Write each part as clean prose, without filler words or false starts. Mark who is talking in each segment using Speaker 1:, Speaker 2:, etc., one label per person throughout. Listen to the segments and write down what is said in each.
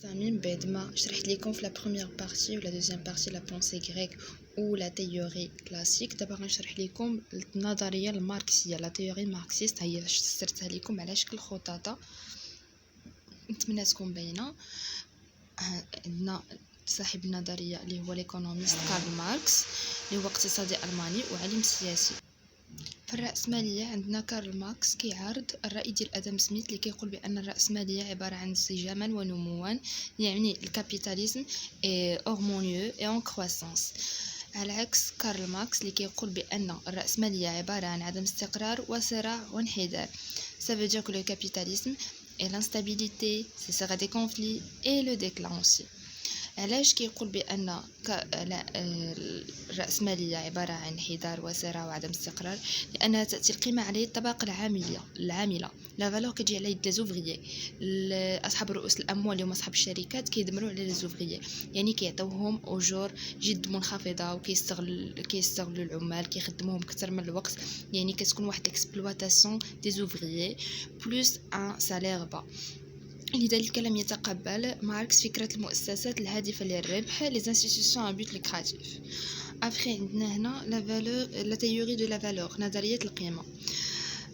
Speaker 1: Samim, بعد ما شرحت لكم في la première partie ou la deuxième partie la pensée grecque ou la théorie classique. دابا غنشرح لكم النظريه الماركسيه لا تيوري ماركسيست. هي فسرتها لكم على شكل خطاطه، نتمنى تكون باينه. عندنا صاحب النظريه اللي هو ليكونوميست كارل ماركس، اللي هو اقتصادي الماني وعالم سياسي. في الرأسمالية عندنا كارل ماركس كيعارض الرأي ديال آدم سميث اللي كيقول بأن الرأسمالية عبارة عن انسجاما ونموا، يعني الكابيتاليزم هرمونيو اي اون كرواسانس. على عكس كارل ماركس اللي كيقول بأن الرأسمالية عبارة عن عدم استقرار وصراع وانحدار. Ça veut dire que le capitalisme est l'instabilité, ce sera des conflits et le déclin aussi. علاش كيقول بان الرأسمالية عبارة عن انحدار وصراع وعدم استقرار؟ لانها تأتي القيمة على يد الطبقة العاملة لا فالور كتجي على يد لي اصحاب رؤوس الاموال اللي هما اصحاب الشركات كيدمروا على لي زوفريي، يعني كيعطيوهم اجور جد منخفضه وكيستغلوا العمال، كيخدموهم اكثر من الوقت، يعني كتكون واحد اكسبلواتاسيون دي زوفريي بلوس ان سالير با. لذلك لم يتقبل ماركس فكرة المؤسسات الهادفة للربح les institutions à but lucratif. Après عندنا هنا la théorie de la valeur، نظرية القيمة.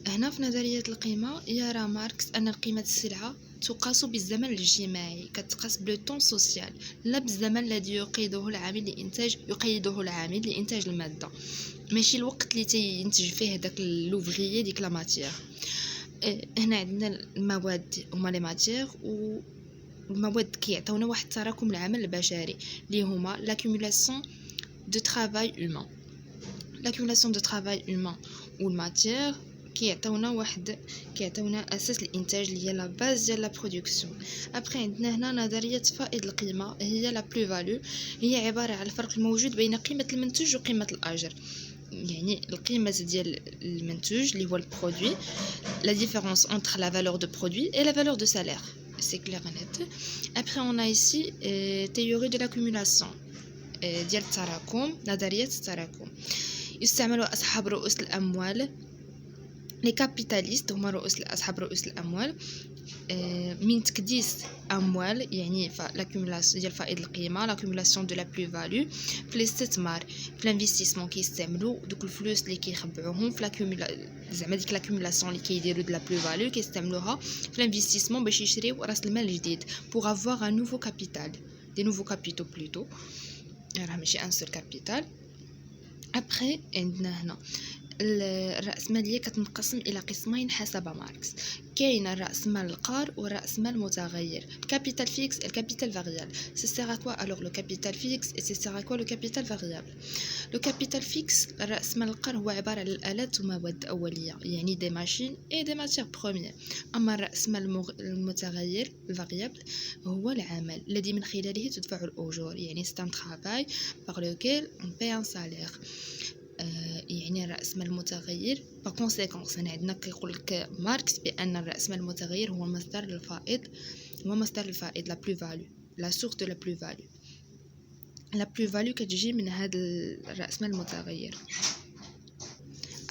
Speaker 1: هنا في نظرية القيمة يرى ماركس أن قيمة السلعة تقاس بالزمن الاجتماعي، كتقاس بلو سوسيال، لا بالزمن الذي يقيده العامل لإنتاج المادة، ماشي الوقت اللي تينتج فيه داك لوفغيي ديك لا ماتيير. هنا عندنا المواد هما لي ماتيير، والمواد كيعطيونا واحد تراكم العمل البشري اللي هما لاكومولاسيون دو ترافاي هومان والماتيير كيعطيونا اساس الانتاج اللي هي لا باز ديال لا برودكسيون. ابري عندنا هنا نظريه فائض القيمه، هي لا بلو فالو، هي عباره على الفرق الموجود بين قيمه المنتوج وقيمه الاجر، يعني القيمه ديال المنتوج اللي هو البرودوي، la différence entre la valeur de produit et la valeur de salaire. C'est clair et net. Après, on a ici théorie de l'accumulation ديال التراكم، نظرية التراكم. يستعمل أصحاب رؤوس الأموال لي كابيتاليست، هما أصحاب رؤوس الأموال من تكديس اموال، يعني لاكومولاسيون ديال فائض القيمه، لاكومولاسيون دو لا بلو فالو في الاستثمار، في الانفستيسمون كيستعملوا دوك الفلوس اللي كيخبعوهم في زعما ديك لاكومولاسيون اللي كيديروا دو لا بلو فالو كيستعملوها في الانفستيسمون باش يشريو راس المال الجديد بوغ افوار ان نوفو كابيتال، دي نوفو كابيتو بلوتو، راه ماشي ان سول كابيتال. ابري عندنا هنا الرأسمالية كتنقسم إلى قسمين حسب ماركس. كاين الرأس مال القار والرأس مال المتغير، الكابيتال فيكس الكابيتال فاريابل. سي سير ا كوا الوغ لو كابيتال فيكس اي سي سير ا كوا لو كابيتال فاريابل؟ لو كابيتال فيكس الرأس مال القار هو عبارة على الآلات ومواد أولية، يعني دي ماشين اي دي ماتير بروميير. أما الرأس مال المتغير الفاريابل هو العمل الذي من خلاله تدفع الأجور، يعني c'est un travail par lequel on paie un salaire. يعني الرأس مال المتغير par conséquence عندنا كيقول لك ماركس بأن الرأس مال المتغير هو مصدر الفائض لا بلو فالو، لا سورس دو لا بلو فالو. لا بلو فالو كتجي من هذا الرأس مال المتغير.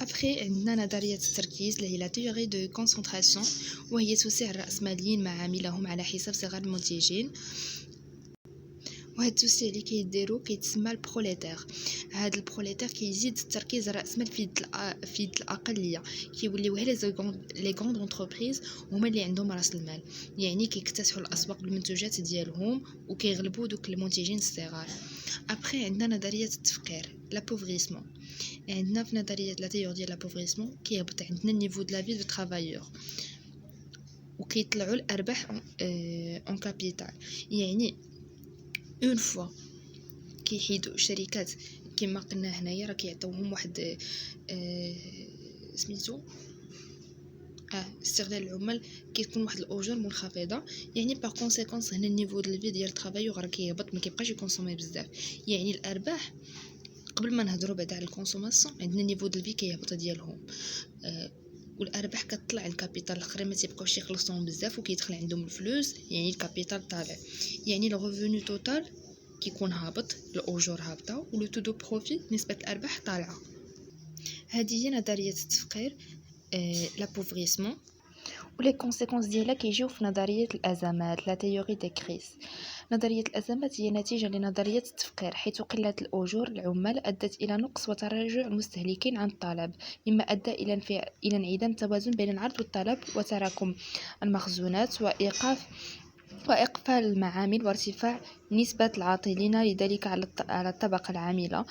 Speaker 1: ابخي عندنا نظريه التركيز اللي هي لا تيوري دو كونسنتراسيون، وهي توسيع الرأسماليين معاملهم على حساب صغار المنتجين، وهاد التوسيع اللي كيديروا كيتسمى البروليتير. هاد البروليتير كيزيد التركيز على راس مال في يد الاقليه، كيوليو غير لي غروند انتربريز هما اللي عندهم راس المال، يعني كيكتسحوا الاسواق بالمنتوجات ديالهم وكيغلبوا دوك المنتجين الصغار. ابري عندنا نظريه التفقير لا بوفريسمون. عندنا في نظريه لا تيور ديال لا بوفريسمون كيهبط عندنا النيفو دو لا في دو ترافايور وكيطلعوا الارباح اون كابيتال، يعني اون فوا كيحيدوا الشركات كما قلنا هنايا راه كيعطيوهم واحد سميتو استغلال العمال، كيكون واحد الاجور منخفضه، يعني باغ كونسيكونس هنا النيفو ديال الفي ديال الترافاي راه كيهبط، ما كيبقاش يكونسومي بزاف. يعني الارباح قبل ما نهضروا بعدا على الكونسوماسيون عندنا نيفو ديال الفي كيهبط ديالهم، والارباح كتطلع الكابيتال الاخرين ما تيبقاوش يخلصوهم بزاف وكيدخل عندهم الفلوس، يعني الكابيتال طالع، يعني لو ريفوني توتال كيكون هابط، الاجور هابطه، ولو تو دو بروفي نسبه الارباح طالعه. هذه هي نظريه التفقير لا بوفريسمون. ولي كونسيكونس ديالها كيجيو في نظريه الازمات لا تيوري دي كريس. نظريه الازمات هي نتيجه لنظريه التفقير، حيث قله الاجور العمال ادت الى نقص وتراجع المستهلكين عن الطلب، مما ادى الى انعدام التوازن بين العرض والطلب وتراكم المخزونات وإقفال المعامل وارتفاع نسبة العاطلين لذلك على الطبقة العاملة.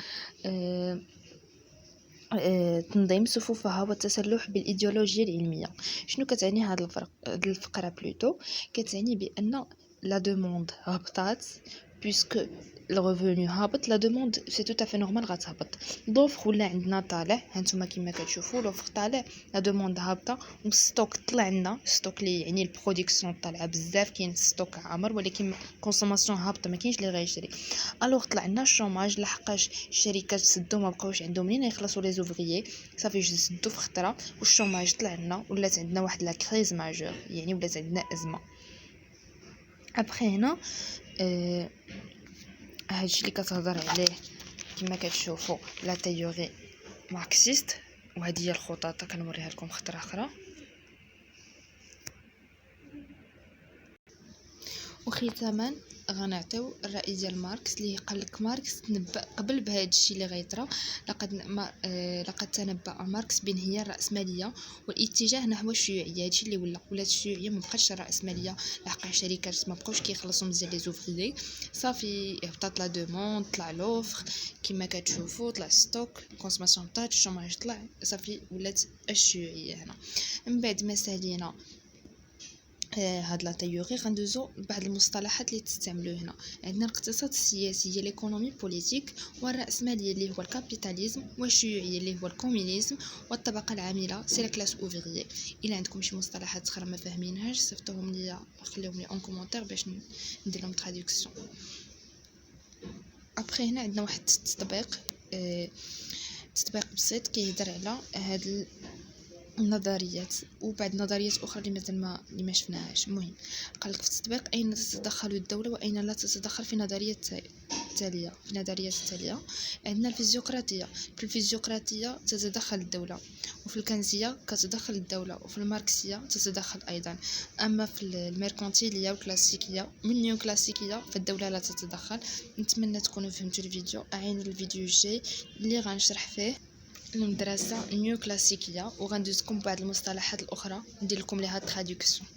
Speaker 1: تنظيم صفوفها والتسلح بالإيديولوجيا العلمية. شنو كتعني هاد الفقرة بلوتو؟ كتعني بأن لا دوموند هبطات بيسكو الريفوني هابط، لا دوموند سي تو افي نورمال غتهبط. لوفر ولا عندنا طالع، هانتوما كيما كتشوفوا لوفر طالع، لا دوموند هابطه، والستوك طلع لنا ستوك لي يعني البرودكسيون طالعه بزاف، كاين ستوك عامر ولكن كونسوماسيون هابطه، ما كاينش اللي غيشري. الوغ طلع لنا الشوماج لحقاش الشركات سدوا ما بقاوش عندهم منين يخلصوا لي زوفريي، صافي سدوا في خطره والشوماج طلع لنا، ولات عندنا واحد لا كريز ماجور، يعني ولات عندنا ازمه. ابخي هنا هادشي اللي كتهضر عليه كما كتشوفوا لا تيوري ماركسيست، وهذه هي الخطط كنوريها لكم خطره اخرى. وختاما غنعطيو الرأي ديال ماركس اللي قالك ماركس تنبأ قبل بهذا الشيء اللي غيطرا. لقد تنبأ ماركس بانهيار الرأسمالية والاتجاه نحو الشيوعية. هادشي اللي ولات الشيوعية، ما بقاش الرأسمالية لحق الشركات ما بقاوش كيخلصوا مزيان لي زوفريي، صافي هبطات لا دوموند، طلع لوفر كما كتشوفوا، طلع ستوك، الكونسوماسيون طلعت، الشوماج طلع، صافي ولات الشيوعية هنا. من بعد ما سالينا هاد لا تيوري غندوزو بعض المصطلحات اللي تستعملوا هنا. عندنا الاقتصاد السياسي هي ليكونومي بوليتيك، والرأسمالية اللي هو الكابيتاليزم، والشيوعية اللي هو الكومونيزم، والطبقة العاملة سي لا كلاس اوفريي. الا عندكم شي مصطلحات اخرى ما فاهمينهاش صيفطوهم ليا، خليهم لي اون كومونتير باش ندير لهم تراديكسيون. ابخي هنا عندنا واحد التطبيق تطبيق بسيط كيهضر على هاد النظريات وبعد نظريات اخرى اللي مازال ما شفناهاش. المهم قال لك في التطبيق اين تتدخل الدوله واين لا تتدخل في النظريه التاليه. عندنا الفيزيقراطيه. في الفيزيقراطيه تتدخل الدوله، وفي الكنزيه كتدخل الدوله، وفي الماركسيه تتدخل ايضا. اما في الميركانتيليه والكلاسيكيه من نيو كلاسيكيه فالدوله لا تتدخل. نتمنى تكونوا فهمتوا الفيديو. اعينوا الفيديو الجاي اللي غنشرح فيه المدرسة نيو كلاسيكية، وغندوزكم بعض المصطلحات الأخرى ندير لكم لها تراديكسيون.